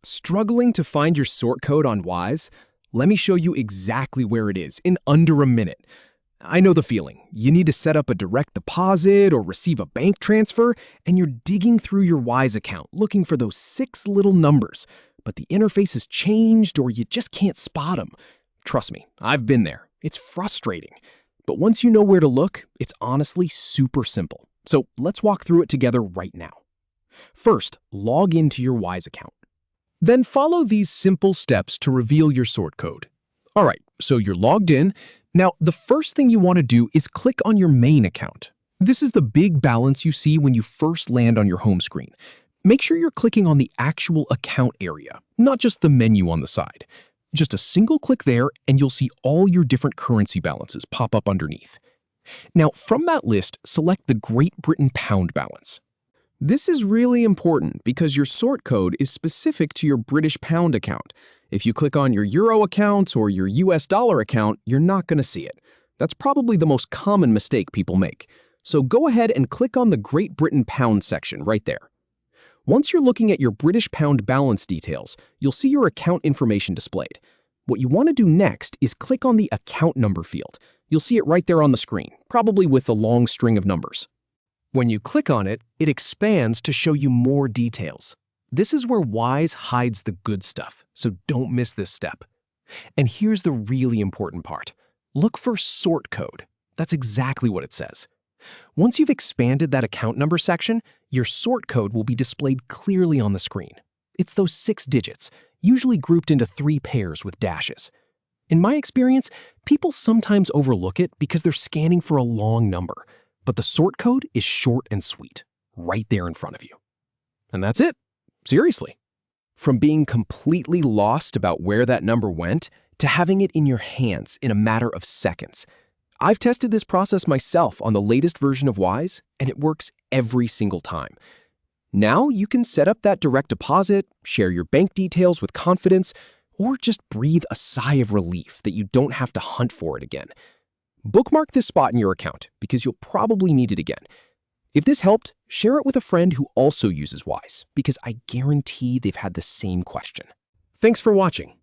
Struggling to find your sort code on Wise? Let me show you exactly where it is in under a minute. I know the feeling. You need to set up a direct deposit or receive a bank transfer, and you're digging through your Wise account looking for those 6 little numbers, but the interface has changed or you just can't spot them. Trust me, I've been there. It's frustrating. But once you know where to look, it's honestly super simple. So let's walk through it together right now. First, log into your Wise account. Then follow these simple steps to reveal your sort code. All right, so you're logged in. Now, the first thing you want to do is click on your main account. This is the big balance you see when you first land on your home screen. Make sure you're clicking on the actual account area, not just the menu on the side. Just a single click there, and you'll see all your different currency balances pop up underneath. Now, from that list, select the Great Britain pound balance. This is really important because your sort code is specific to your British pound account. If you click on your Euro account or your US dollar account, you're not going to see it. That's probably the most common mistake people make. So go ahead and click on the Great Britain pound section right there. Once you're looking at your British pound balance details, you'll see your account information displayed. What you want to do next is click on the account number field. You'll see it right there on the screen, probably with a long string of numbers. When you click on it, it expands to show you more details. This is where Wise hides the good stuff, so don't miss this step. And here's the really important part. Look for sort code. That's exactly what it says. Once you've expanded that account number section, your sort code will be displayed clearly on the screen. It's those 6 digits, usually grouped into 3 pairs with dashes. In my experience, people sometimes overlook it because they're scanning for a long number. But the sort code is short and sweet, right there in front of you. And that's it. Seriously. From being completely lost about where that number went to having it in your hands in a matter of seconds. I've tested this process myself on the latest version of Wise, and it works every single time. Now you can set up that direct deposit, share your bank details with confidence, or just breathe a sigh of relief that you don't have to hunt for it again. Bookmark this spot in your account because you'll probably need it again. If this helped, share it with a friend who also uses Wise because I guarantee they've had the same question. Thanks for watching.